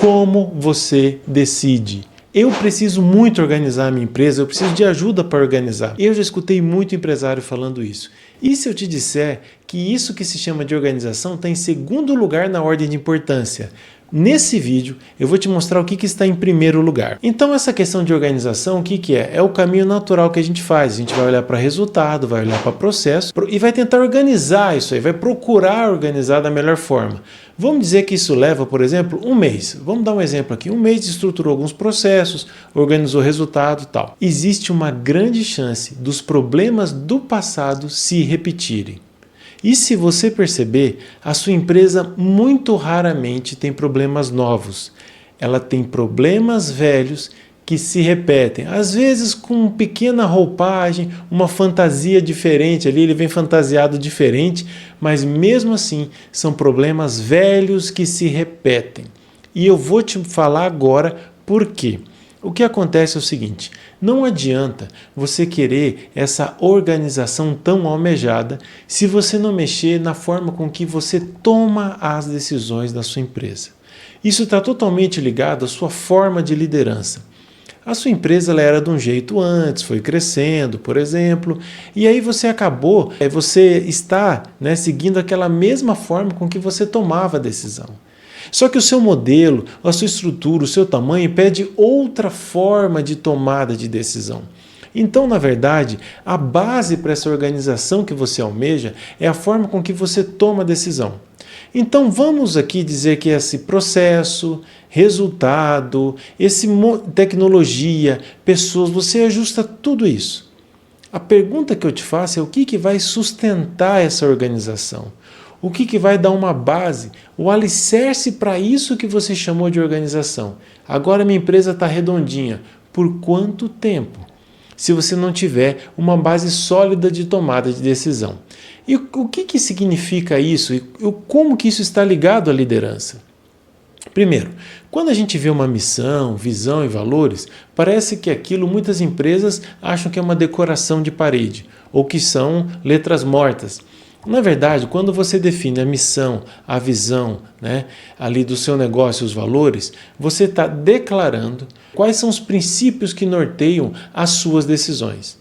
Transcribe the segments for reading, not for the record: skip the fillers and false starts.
como você decide. Eu preciso muito organizar a minha empresa, eu preciso de ajuda para organizar. Eu já escutei muito empresário falando isso. E se eu te disser que isso que se chama de organização está em segundo lugar na ordem de importância? Nesse vídeo eu vou te mostrar o que está em primeiro lugar. Então essa questão de organização, o que é? É o caminho natural que a gente faz. A gente vai olhar para resultado, vai olhar para processo e vai tentar organizar isso aí, vai procurar organizar da melhor forma. Vamos dizer que isso leva, por exemplo, um mês. Vamos dar um exemplo aqui. Um mês estruturou alguns processos, organizou resultado e tal. Existe uma grande chance dos problemas do passado se repetirem. E se você perceber, a sua empresa muito raramente tem problemas novos. Ela tem problemas velhos que se repetem. Às vezes com pequena roupagem, uma fantasia diferente ali, ele vem fantasiado diferente, mas mesmo assim são problemas velhos que se repetem. E eu vou te falar agora por quê. O que acontece é o seguinte, não adianta você querer essa organização tão almejada se você não mexer na forma com que você toma as decisões da sua empresa. Isso está totalmente ligado à sua forma de liderança. A sua empresa ela era de um jeito antes, foi crescendo, por exemplo, e aí você está seguindo aquela mesma forma com que você tomava a decisão. Só que o seu modelo, a sua estrutura, o seu tamanho pede outra forma de tomada de decisão. Então, na verdade, a base para essa organização que você almeja é a forma com que você toma a decisão. Então, vamos aqui dizer que esse processo, resultado, tecnologia, pessoas, você ajusta tudo isso. A pergunta que eu te faço é o que vai sustentar essa organização? O que vai dar uma base, o alicerce para isso que você chamou de organização? Agora minha empresa está redondinha. Por quanto tempo? Se você não tiver uma base sólida de tomada de decisão. E o que significa isso? E como que isso está ligado à liderança? Primeiro, quando a gente vê uma missão, visão e valores, parece que aquilo muitas empresas acham que é uma decoração de parede ou que são letras mortas. Na verdade, quando você define a missão, a visão, ali do seu negócio, os valores, você está declarando quais são os princípios que norteiam as suas decisões.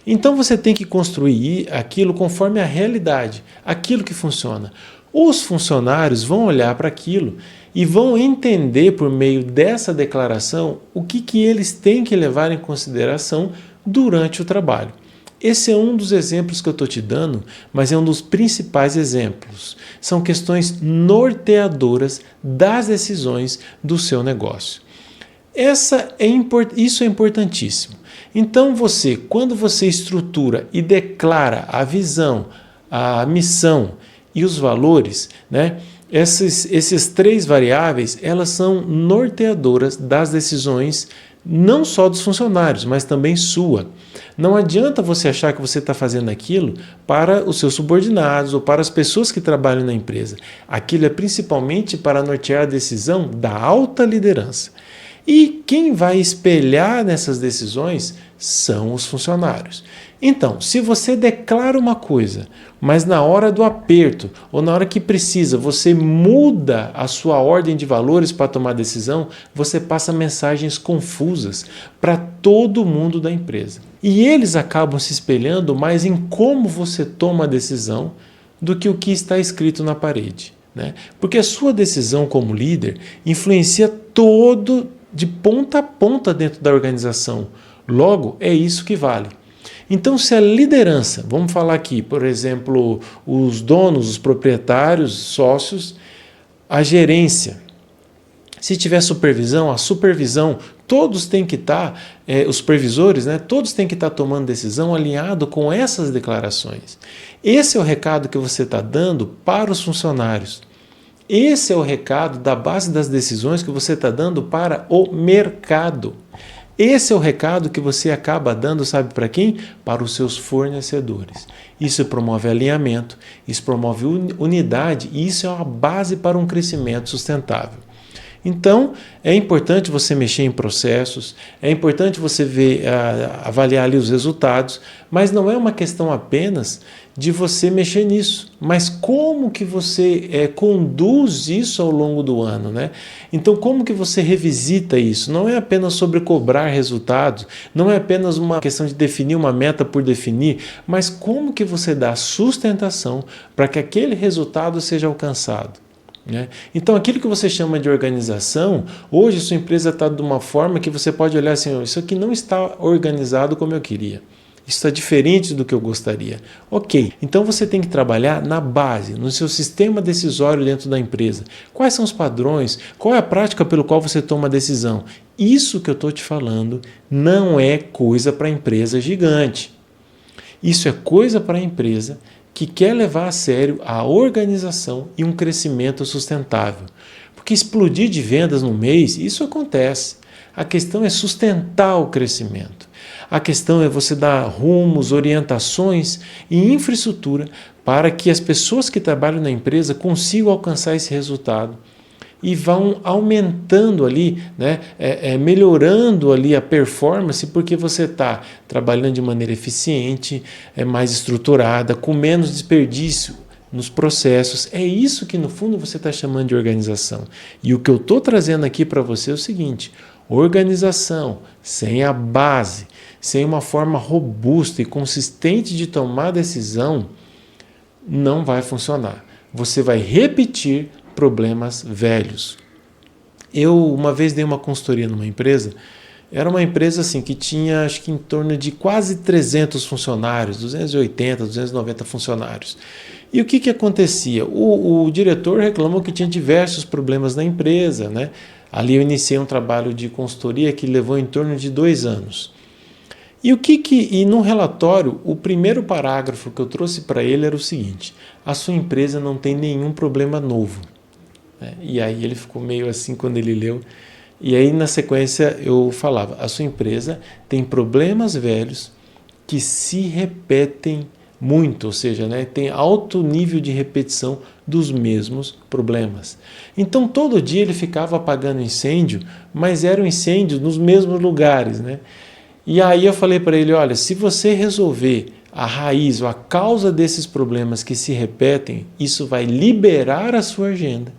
Então você tem que construir aquilo conforme a realidade, aquilo que funciona. Os funcionários vão olhar para aquilo e vão entender por meio dessa declaração o que eles têm que levar em consideração durante o trabalho. Esse é um dos exemplos que eu estou te dando, mas é um dos principais exemplos. São questões norteadoras das decisões do seu negócio. Isso é importantíssimo. Então quando você estrutura e declara a visão, a missão e os valores, esses três variáveis, elas são norteadoras das decisões não só dos funcionários, mas também sua. Não adianta você achar que você está fazendo aquilo para os seus subordinados ou para as pessoas que trabalham na empresa. Aquilo é principalmente para nortear a decisão da alta liderança. E quem vai espelhar nessas decisões são os funcionários. Então, se você declara uma coisa, mas na hora do aperto ou na hora que precisa, você muda a sua ordem de valores para tomar decisão, você passa mensagens confusas para todo mundo da empresa. E eles acabam se espelhando mais em como você toma a decisão do que o que está escrito na parede. Porque a sua decisão como líder influencia todo de ponta a ponta dentro da organização. Logo, é isso que vale. Então, se a liderança, vamos falar aqui, por exemplo, os donos, os proprietários, sócios, a gerência, se tiver supervisão, a supervisão, todos têm que estar, os supervisores, todos têm que estar tomando decisão alinhado com essas declarações. Esse é o recado que você está dando para os funcionários. Esse é o recado da base das decisões que você está dando para o mercado. Esse é o recado que você acaba dando, sabe para quem? Para os seus fornecedores. Isso promove alinhamento, isso promove unidade e isso é uma base para um crescimento sustentável. Então, é importante você mexer em processos, é importante você avaliar ali os resultados, mas não é uma questão apenas de você mexer nisso, mas como que você conduz isso ao longo do ano, né? Então, como que você revisita isso? Não é apenas sobre cobrar resultados, não é apenas uma questão de definir uma meta por definir, mas como que você dá sustentação para que aquele resultado seja alcançado. Então, aquilo que você chama de organização, hoje sua empresa está de uma forma que você pode olhar assim, isso aqui não está organizado como eu queria. Isso está diferente do que eu gostaria. Ok, então você tem que trabalhar na base, no seu sistema decisório dentro da empresa. Quais são os padrões? Qual é a prática pelo qual você toma a decisão? Isso que eu estou te falando não é coisa para empresa gigante. Isso é coisa para a empresa que quer levar a sério a organização e um crescimento sustentável. Porque explodir de vendas no mês, isso acontece. A questão é sustentar o crescimento. A questão é você dar rumos, orientações e infraestrutura para que as pessoas que trabalham na empresa consigam alcançar esse resultado e vão aumentando ali, melhorando ali a performance, porque você está trabalhando de maneira eficiente, mais estruturada, com menos desperdício nos processos. É isso que no fundo você está chamando de organização. E o que eu estou trazendo aqui para você é o seguinte: organização sem a base, sem uma forma robusta e consistente de tomar decisão, não vai funcionar. Você vai repetir problemas velhos. Eu uma vez dei uma consultoria numa empresa, era uma empresa assim que tinha acho que em torno de quase 300 funcionários, 280, 290 funcionários. E o que acontecia? O diretor reclamou que tinha diversos problemas na empresa, né? Ali eu iniciei um trabalho de consultoria que levou em torno de 2 anos. E no relatório, o primeiro parágrafo que eu trouxe para ele era o seguinte: a sua empresa não tem nenhum problema novo. E aí ele ficou meio assim quando ele leu. E aí na sequência eu falava: a sua empresa tem problemas velhos que se repetem muito, ou seja, tem alto nível de repetição dos mesmos problemas. Então todo dia ele ficava apagando incêndio, mas eram incêndios nos mesmos lugares, E aí eu falei para ele: olha, se você resolver a raiz ou a causa desses problemas que se repetem, isso vai liberar a sua agenda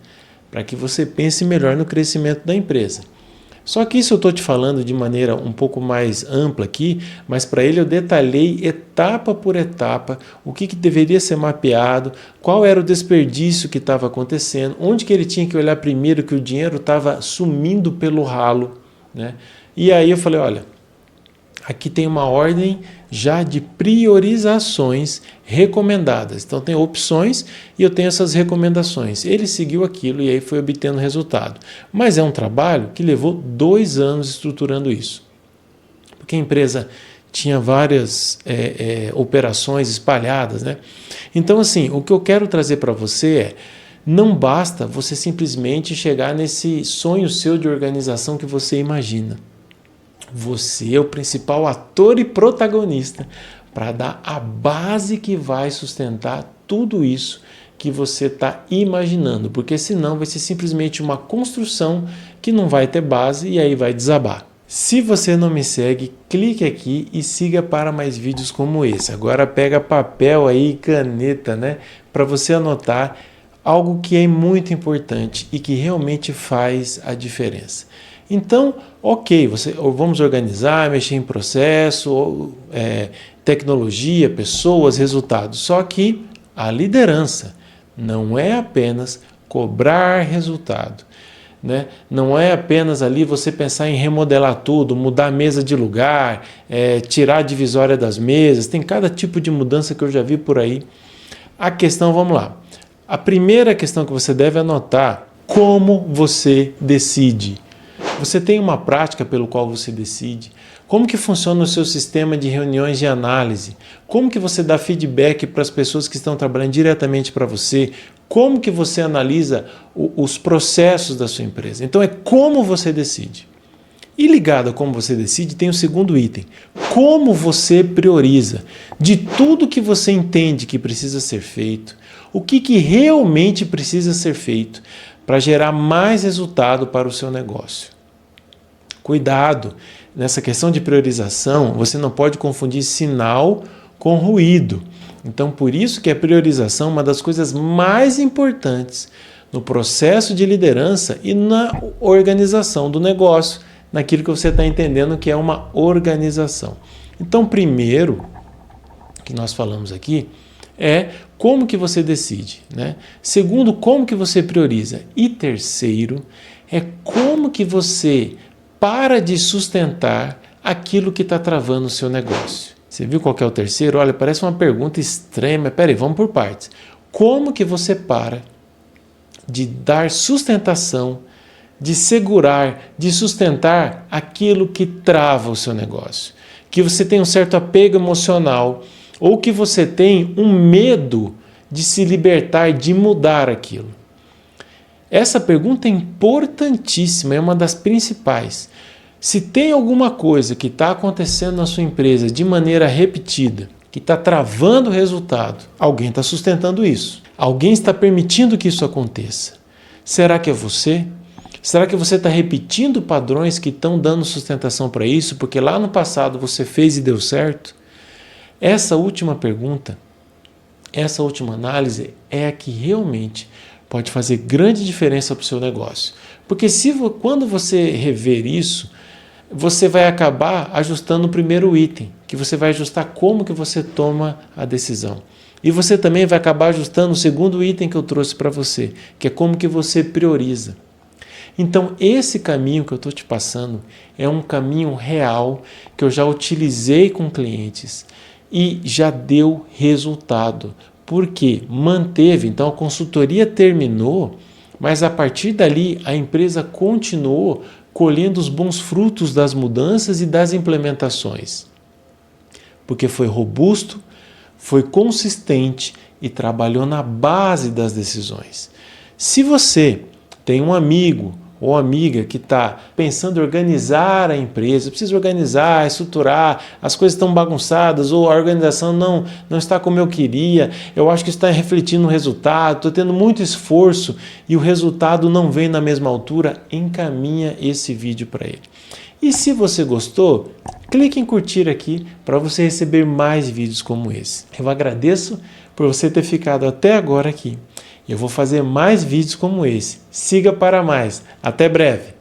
para que você pense melhor no crescimento da empresa. Só que isso eu estou te falando de maneira um pouco mais ampla aqui, mas para ele eu detalhei etapa por etapa o que deveria ser mapeado, qual era o desperdício que estava acontecendo, onde que ele tinha que olhar primeiro que o dinheiro estava sumindo pelo ralo. E aí eu falei: olha, aqui tem uma ordem já de priorizações recomendadas. Então tem opções e eu tenho essas recomendações. Ele seguiu aquilo e aí foi obtendo resultado. Mas é um trabalho que levou 2 anos estruturando isso. Porque a empresa tinha várias operações espalhadas, Então assim, o que eu quero trazer para você é: não basta você simplesmente chegar nesse sonho seu de organização que você imagina. Você é o principal ator e protagonista para dar a base que vai sustentar tudo isso que você está imaginando, porque senão vai ser simplesmente uma construção que não vai ter base e aí vai desabar. Se você não me segue, clique aqui e siga para mais vídeos como esse. Agora pega papel aí e caneta, para você anotar algo que é muito importante e que realmente faz a diferença. Então, ok, vamos organizar, mexer em processo, tecnologia, pessoas, resultados. Só que a liderança não é apenas cobrar resultado. Não é apenas ali você pensar em remodelar tudo, mudar a mesa de lugar, tirar a divisória das mesas. Tem cada tipo de mudança que eu já vi por aí. A questão, vamos lá. A primeira questão que você deve anotar: como você decide. Você tem uma prática pelo qual você decide? Como que funciona o seu sistema de reuniões de análise? Como que você dá feedback para as pessoas que estão trabalhando diretamente para você? Como que você analisa os processos da sua empresa? Então é como você decide. E ligado a como você decide, tem o segundo item: como você prioriza. De tudo que você entende que precisa ser feito, o que realmente precisa ser feito, para gerar mais resultado para o seu negócio. Cuidado, nessa questão de priorização, você não pode confundir sinal com ruído. Então, por isso que a priorização é uma das coisas mais importantes no processo de liderança e na organização do negócio, naquilo que você está entendendo que é uma organização. Então, primeiro, que nós falamos aqui, é como que você decide, né? Segundo, como que você prioriza. E terceiro, é como que você para de sustentar aquilo que está travando o seu negócio. Você viu qual que é o terceiro? Olha, parece uma pergunta extrema. Peraí, vamos por partes. Como que você para de dar sustentação, de segurar, de sustentar aquilo que trava o seu negócio? Que você tem um certo apego emocional ou que você tem um medo de se libertar, de mudar aquilo. Essa pergunta é importantíssima, é uma das principais. Se tem alguma coisa que está acontecendo na sua empresa de maneira repetida, que está travando o resultado, alguém está sustentando isso. Alguém está permitindo que isso aconteça. Será que é você? Será que você está repetindo padrões que estão dando sustentação para isso, porque lá no passado você fez e deu certo? Essa última pergunta, essa última análise é a que realmente pode fazer grande diferença para o seu negócio. Porque quando você rever isso, você vai acabar ajustando o primeiro item, que você vai ajustar como que você toma a decisão. E você também vai acabar ajustando o segundo item que eu trouxe para você, que é como que você prioriza. Então, esse caminho que eu estou te passando é um caminho real que eu já utilizei com clientes e já deu resultado. Porque manteve, então a consultoria terminou, mas a partir dali a empresa continuou colhendo os bons frutos das mudanças e das implementações. Porque foi robusto, foi consistente e trabalhou na base das decisões. Se você tem um amigo ou amiga que está pensando em organizar a empresa, precisa organizar, estruturar, as coisas estão bagunçadas ou a organização não está como eu queria, eu acho que está refletindo no resultado, estou tendo muito esforço e o resultado não vem na mesma altura, encaminha esse vídeo para ele. E se você gostou, clique em curtir aqui para você receber mais vídeos como esse. Eu agradeço por você ter ficado até agora aqui. Eu vou fazer mais vídeos como esse. Siga para mais. Até breve!